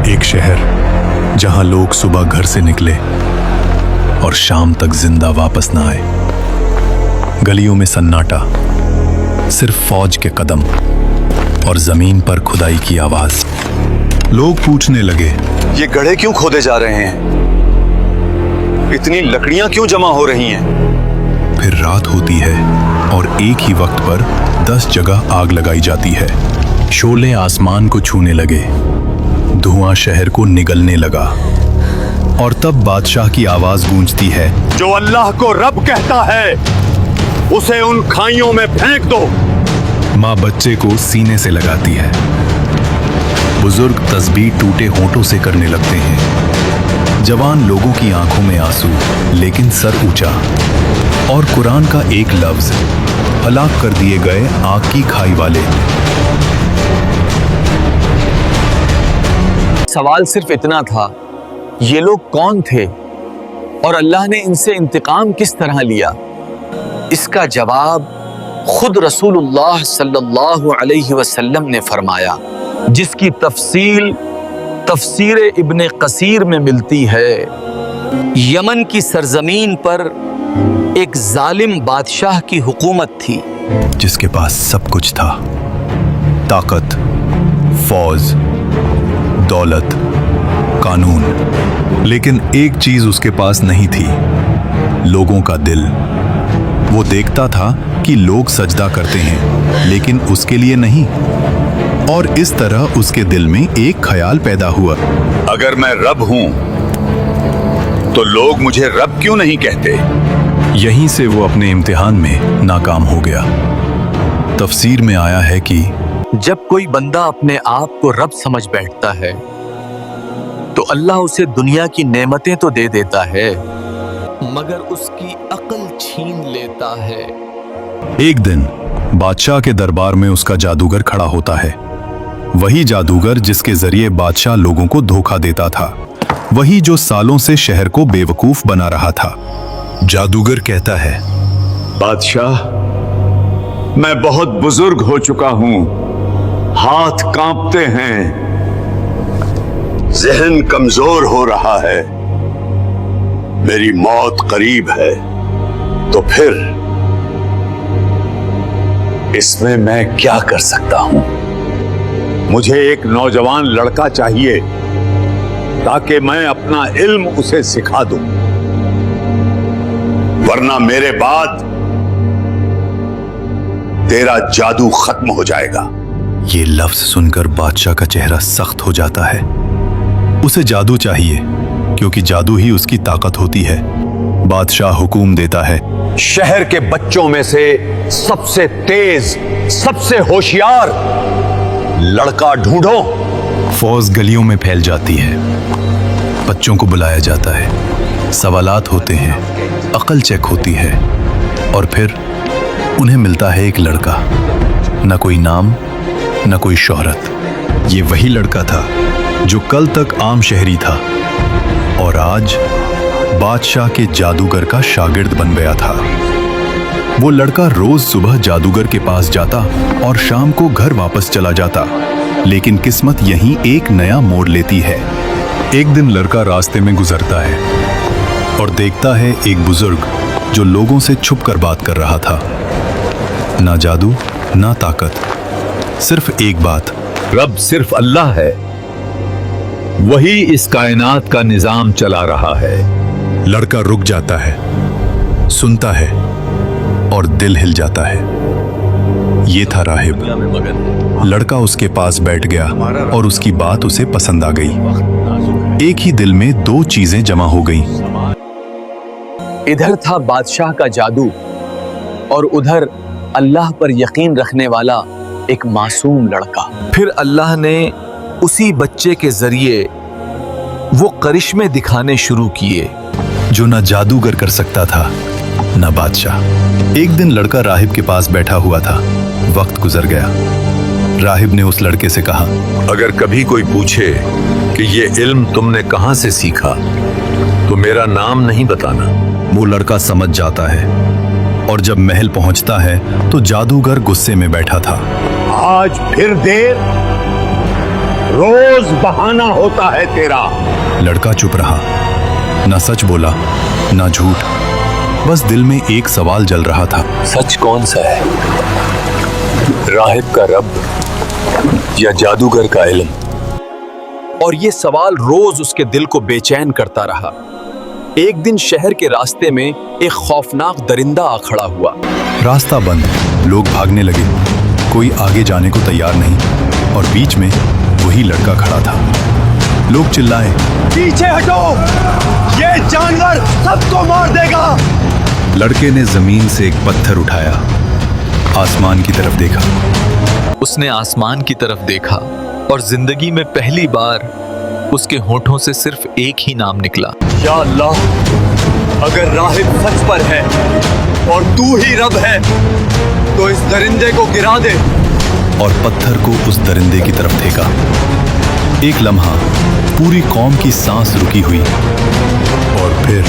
एक शहर जहां लोग सुबह घर से निकले और शाम तक जिंदा वापस ना आए। गलियों में सन्नाटा, सिर्फ फौज के कदम और जमीन पर खुदाई की आवाज। लोग पूछने लगे, ये गड्ढे क्यों खोदे जा रहे हैं? इतनी लकड़ियां क्यों जमा हो रही हैं? फिर रात होती है और एक ही वक्त पर 10 जगह आग लगाई जाती है। शोले आसमान को छूने लगे, धुआं शहर को निगलने लगा और तब बादशाह की आवाज गूंजती है, जो अल्लाह को रब कहता है उसे उन खाइयों में फेंक दो। माँ बच्चे को सीने से लगाती है। बुजुर्ग तस्बीह टूटे होंठों से करने लगते हैं। जवान लोगों की आंखों में आंसू, लेकिन सर ऊंचा। और कुरान का एक लफ्ज, हलाक कर दिए गए आग की खाई वाले। सवाल सिर्फ इतना था, ये लोग कौन थे और अल्लाह ने इनसे इंतकाम किस तरह लिया? इसका जवाब खुद रसूलुल्लाह सल्लल्लाहु अलैहि वसल्लम ने फरमाया, जिसकी तफसीर इब्ने कसीर में मिलती है। यमन की सरजमीन पर एक जालिम बादशाह की हुकूमत थी, जिसके पास सब कुछ था, ताकत, फौज, दौलत, कानून, लेकिन एक चीज उसके पास नहीं थी, लोगों का दिल। वो देखता था कि लोग सजदा करते हैं, लेकिन उसके लिए नहीं। और इस तरह उसके दिल में एक ख्याल पैदा हुआ, अगर मैं रब हूं तो लोग मुझे रब क्यों नहीं कहते? यहीं से वो अपने इम्तिहान में नाकाम हो गया। तफसीर में आया है कि जब कोई बंदा अपने आप को रब समझ बैठता है तो अल्लाह उसे दुनिया की नेमतें तो दे देता है, मगर उसकी अक्ल छीन लेता है। एक दिन बादशाह के दरबार में उसका जादूगर खड़ा होता है। वही जादूगर जिसके जरिए बादशाह लोगों को धोखा देता था, वही जो सालों से शहर को बेवकूफ बना रहा था। जादूगर कहता है, बादशाह, मैं बहुत बुजुर्ग हो चुका हूं, हाथ कांपते हैं, जहन कमजोर हो रहा है, मेरी मौत करीब है, तो फिर इसमें मैं क्या कर सकता हूं? मुझे एक नौजवान लड़का चाहिए ताकि मैं अपना इल्म उसे सिखा दूं, वरना मेरे बाद तेरा जादू खत्म हो जाएगा। ये लफ्ज सुनकर बादशाह का चेहरा सख्त हो जाता है। उसे जादू चाहिए, क्योंकि जादू ही उसकी ताकत होती है। बादशाह हुक्म देता है, शहर के बच्चों में से सबसे तेज, सबसे होशियार लड़का ढूंढो। फौज गलियों में फैल जाती है। बच्चों को बुलाया जाता है, सवालात होते हैं, अकल चेक होती है, और फिर उन्हें मिलता है एक लड़का। न कोई नाम, न कोई शोहरत। ये वही लड़का था जो कल तक आम शहरी था और आज बादशाह के जादूगर का शागिर्द बन गया था। वो लड़का रोज सुबह जादूगर के पास जाता और शाम को घर वापस चला जाता, लेकिन किस्मत यहीं एक नया मोड़ लेती है। एक दिन लड़का रास्ते में गुजरता है और देखता है एक बुजुर्ग जो लोगों से छुपकर बात कर रहा था। ना जादू, ना ताकत, सिर्फ एक बात, रब सिर्फ अल्लाह है, वही इस कायनात का निजाम चला रहा है। लड़का रुक जाता है, सुनता है और दिल हिल जाता है। ये था राहिब। लड़का उसके पास बैठ गया और उसकी बात उसे पसंद आ गई। एक ही दिल में दो चीजें जमा हो गईं। इधर था बादशाह का जादू और उधर अल्लाह पर यकीन रखने वाला एक मासूम लड़का। फिर अल्लाह ने उसी बच्चे के जरिए वो करिश्मे दिखाने शुरू किए जो ना जादूगर कर सकता था, ना बादशाह। एक दिन लड़का राहिब के पास बैठा हुआ था। वक्त गुजर गया। राहिब ने उस लड़के से कहा, अगर कभी कोई पूछे कि ये इल्म तुमने कहां से सीखा तो मेरा नाम नहीं बताना। वो लड़का समझ जाता है और जब महल पहुंचता है तो जादूगर गुस्से में बैठा था। आज फिर देर, रोज बहाना होता है तेरा। लड़का चुप रहा, ना सच बोला ना झूठ, बस दिल में एक सवाल जल रहा था। सच कौन सा है, राहिब का रब या जादूगर का इल्म? और ये सवाल रोज उसके दिल को बेचैन करता रहा। एक दिन शहर के रास्ते में एक खौफनाक दरिंदा आ खड़ा हुआ। रास्ता बंद, लोग भागने लगे, कोई आगे जाने को तैयार नहीं, और बीच में वही लड़का खड़ा था। लोग चिल्लाए, पीछे हटो, ये जानवर सबको मार देगा। लड़के ने जमीन से एक पत्थर उठाया, आसमान की तरफ देखा। उसने आसमान की तरफ देखा और जिंदगी में पहली बार उसके होठों से सिर्फ एक ही नाम निकला, या अल्लाह, अगर राहिब सच पर है और तू ही रब है तो इस दरिंदे को गिरा दे। और पत्थर को उस दरिंदे की तरफ फेंका। एक लम्हा पूरी कौम की सांस रुकी हुई, और फिर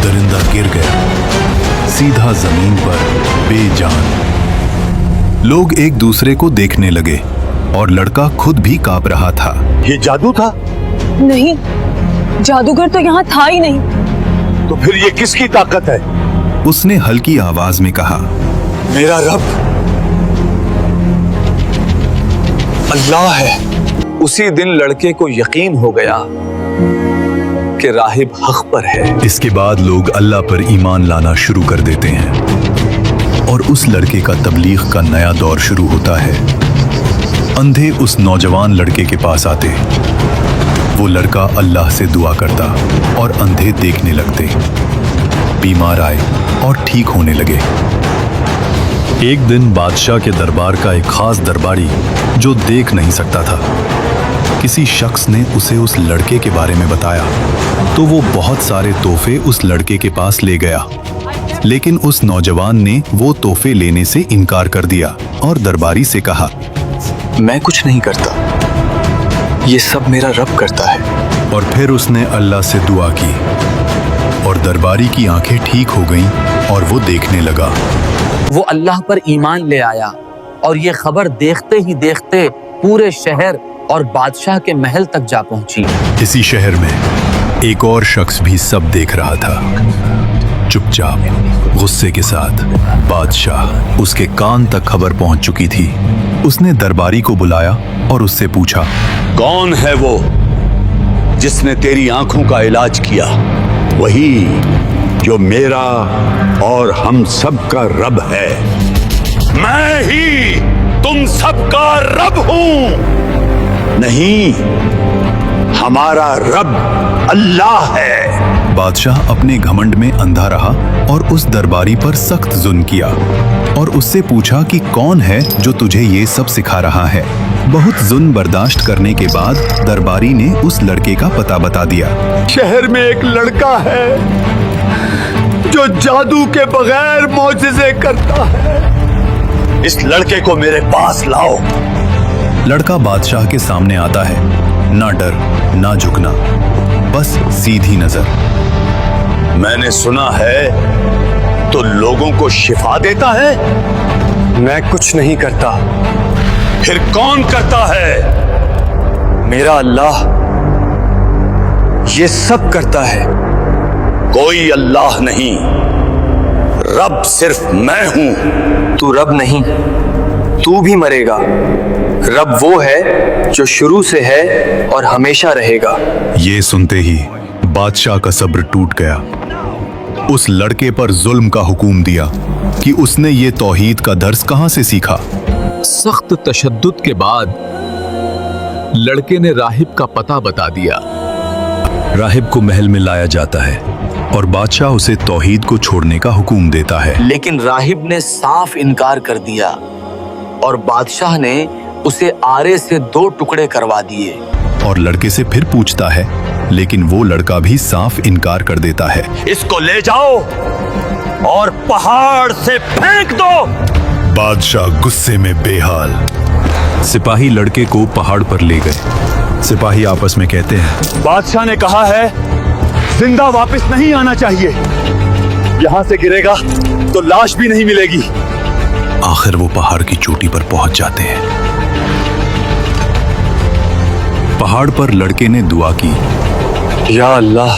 दरिंदा गिर गया, सीधा जमीन पर बेजान। लोग एक दूसरे को देखने लगे और लड़का खुद भी कांप रहा था। ये जादू था? नहीं, जादूगर तो यहाँ था ही नहीं। तो फिर ये किसकी ताकत है? उसने हल्की आवाज में कहा, मेरा रब अल्लाह है। उसी दिन लड़के को यकीन हो गया कि राहिब हक पर है। इसके बाद लोग अल्लाह पर ईमान लाना शुरू कर देते हैं और उस लड़के का तबलीग का नया दौर शुरू होता है। अंधे उस नौजवान लड़के के पास आते, वो लड़का अल्लाह से दुआ करता और अंधे देखने लगते। बीमार आए और ठीक होने लगे। एक दिन बादशाह के दरबार का एक खास दरबारी, जो देख नहीं सकता था, किसी शख्स ने उसे उस लड़के के बारे में बताया, तो वो बहुत सारे तोहफे उस लड़के के पास ले गया। लेकिन उस नौजवान ने वो तोहफे लेने से इनकार कर दिया और दरबारी से कहा, मैं कुछ नहीं करता, ये सब मेरा रब करता है। और फिर उसने अल्लाह से दुआ की और दरबारी की आंखें ठीक हो गईं और वो देखने लगा। वो अल्लाह पर ईमान ले आया और ये खबर देखते ही देखते पूरे शहर और बादशाह के महल तक जा पहुंची। इसी शहर में एक और शख्स भी सब देख रहा था, चुपचाप, गुस्से के साथ। बादशाह, उसके कान तक खबर पहुंच चुकी थी। उसने दरबारी को बुलाया और उससे पूछा, कौन है वो जिसने तेरी आंखों का इलाज किया? वही जो मेरा और हम सब का रब है। मैं ही तुम सबका रब हूं। नहीं, हमारा रब अल्लाह है। बादशाह अपने घमंड में अंधा रहा और उस दरबारी पर सख्त जुल्म किया और उससे पूछा कि कौन है जो तुझे ये सब सिखा रहा है। बहुत जुल्म बर्दाश्त करने के बाद दरबारी ने उस लड़के का पता बता दिया। शहर में एक लड़का है जो जादू के बगैर मौजिज़े करता है। इस लड़के को मेरे पास लाओ। लड़का बादशाह के सामने आता है, ना डर ना झुकना, बस सीधी नजर। मैंने सुना है तो लोगों को शिफा देता है। मैं कुछ नहीं करता। फिर कौन करता है? मेरा अल्लाह ये सब करता है। कोई अल्लाह नहीं, रब सिर्फ मैं हूं। तू रब नहीं, तू भी मरेगा। रब वो है जो शुरू से है और हमेशा रहेगा। ये सुनते ही बादशाह का सब्र टूट गया। उस लड़के पर जुल्म का हुक्म दिया कि उसने ये तौहीद का दर्स कहां से सीखा। सख्त तशद्दुद के बाद लड़के ने राहिब का पता बता दिया। राहिब को महल में लाया जाता है और बादशाह उसे तौहीद को छोड़ने का हुक्म देता है। लेकिन राहिब ने साफ इनकार कर दिया और बादशाह ने उसे आरे से 2 टुकड़े करवा दिए। और लड़के से फिर पूछता है, लेकिन वो लड़का भी साफ इनकार कर देता है। इसको ले जाओ और पहाड़ से फेंक दो। बादशाह गुस्से में बेहाल। सिपाही लड़के को पहाड़ पर ले गए। सिपाही आपस में कहते हैं, बादशाह ने कहा है जिंदा वापस नहीं आना चाहिए। यहां से गिरेगा तो लाश भी नहीं मिलेगी। आखिर वो पहाड़ की चोटी पर पहुंच जाते हैं। पहाड़ पर लड़के ने दुआ की, या अल्लाह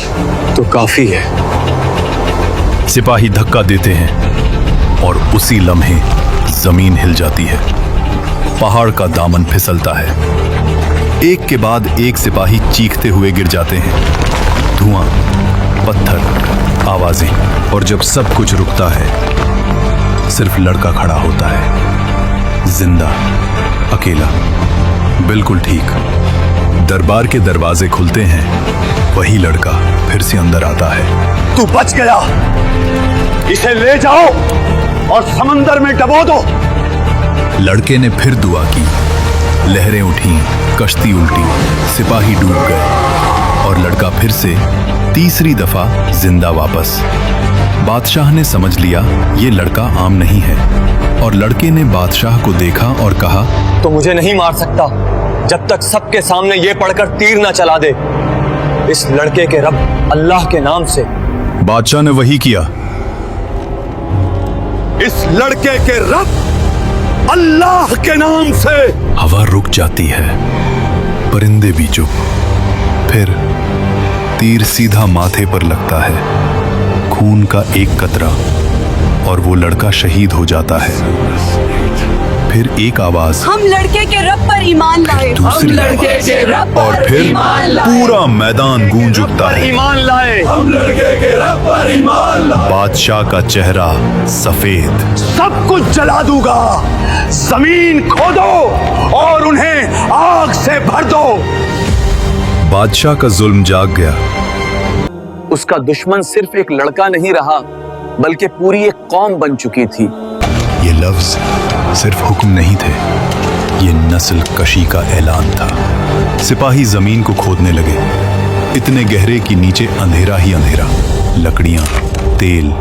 तो काफी है। सिपाही धक्का देते हैं और उसी लम्हे जमीन हिल जाती है। पहाड़ का दामन फिसलता है। एक के बाद एक सिपाही चीखते हुए गिर जाते हैं। धुआं, पत्थर, आवाजें, और जब सब कुछ रुकता है सिर्फ लड़का खड़ा होता है, जिंदा, अकेला, बिल्कुल ठीक। दरबार के दरवाजे खुलते हैं। वही लड़का फिर से अंदर आता है। तू बच गया, इसे ले जाओ और समंदर में डबो दो। लड़के ने फिर दुआ की। लहरें उठी, कश्ती उल्टी, सिपाही डूब गए और लड़का फिर से तीसरी दफा जिंदा वापस। बादशाह ने समझ लिया ये लड़का आम नहीं है और लड़के ने बादशाह को देखा और कहा, तो मुझे नहीं मार सकता जब तक सबके सामने ये पढ़कर तीर ना चला दे, इस लड़के के रब अल्लाह के नाम से। बादशाह ने वही किया। इस लड़के के रब अल्लाह के नाम से। हवा रुक जाती है, परिंदे भी चुप। फिर तीर सीधा माथे पर लगता है। खून का एक कतरा और वो लड़का शहीद हो जाता है। फिर एक आवाज, हम लड़के के रब पर ईमान लाए। दूसरी आवाज, और फिर पूरा मैदान गूंज उठता है। ईमान लाए। बादशाह का चेहरा सफेद। सब कुछ जला दूंगा। जमीन खोदो और उन्हें आग से भर दो। बादशाह का जुल्म जाग गया। उसका दुश्मन सिर्फ एक लड़का नहीं रहा बल्कि पूरी एक कौम बन चुकी थी। ये लफ्ज सिर्फ हुक्म नहीं थे, ये नस्ल कशी का ऐलान था। सिपाही जमीन को खोदने लगे, इतने गहरे कि नीचे अंधेरा ही अंधेरा। लकड़ियां, तेल,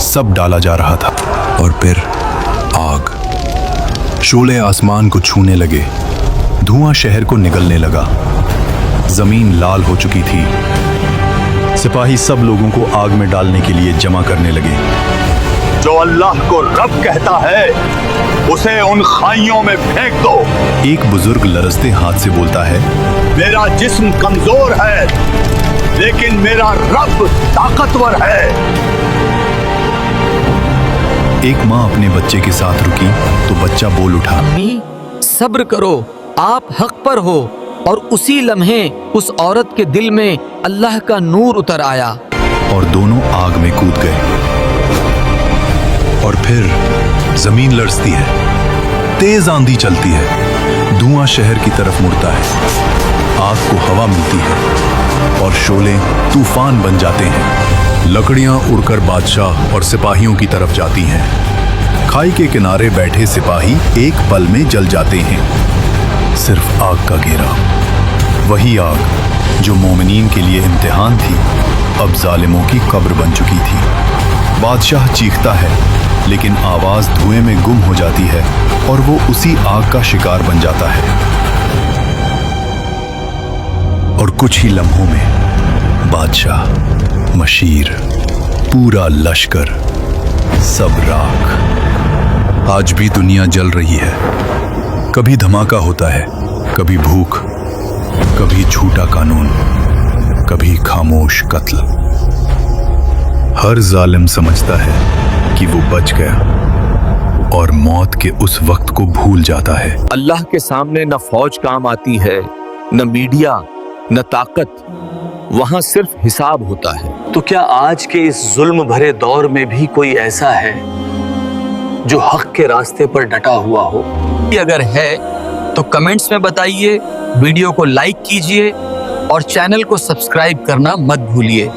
सब डाला जा रहा था। और फिर आग। शोले आसमान को छूने लगे। धुआं शहर को निगलने लगा। जमीन लाल हो चुकी थी। सिपाही सब लोगों को आग में डालने के लिए जमा करने लगे। जो अल्लाह को रब कहता है उसे उन खाइयों में फेंक दो। एक बुजुर्ग लरजते हाथ से बोलता है, मेरा जिस्म कमजोर है लेकिन मेरा रब ताकतवर है। एक माँ अपने बच्चे के साथ रुकी तो बच्चा बोल उठा, अम्मी, सब्र करो, आप हक पर हो। और उसी लम्हे उस औरत के दिल में अल्लाह का नूर उतर आया और दोनों आग में कूद गए। और फिर जमीन लरजती है, तेज आंधी चलती है, धुआं शहर की तरफ मुड़ता है, आग को हवा मिलती है और शोले तूफान बन जाते हैं। लकड़ियां उड़कर बादशाह और सिपाहियों की तरफ जाती हैं। खाई के किनारे बैठे सिपाही एक पल में जल जाते हैं। सिर्फ आग का घेरा, वही आग जो मोमिनीन के लिए इम्तिहान थी, अब जालिमों की कब्र बन चुकी थी। बादशाह चीखता है लेकिन आवाज धुएं में गुम हो जाती है और वो उसी आग का शिकार बन जाता है। और कुछ ही लम्हों में बादशाह, मशीर, पूरा लश्कर, सब राख। आज भी दुनिया जल रही है। कभी धमाका होता है, कभी भूख, कभी झूठा कानून, कभी खामोश कत्ल। हर जालिम समझता है कि वो बच गया और मौत के उस वक्त को भूल जाता है। अल्लाह के सामने न फौज काम आती है, न मीडिया, न ताकत। वहां सिर्फ हिसाब होता है। तो क्या आज के इस जुल्म भरे दौर में भी कोई ऐसा है जो हक के रास्ते पर डटा हुआ हो? अगर है तो कमेंट्स में बताइए, वीडियो को लाइक कीजिए और चैनल को सब्सक्राइब करना मत भूलिए।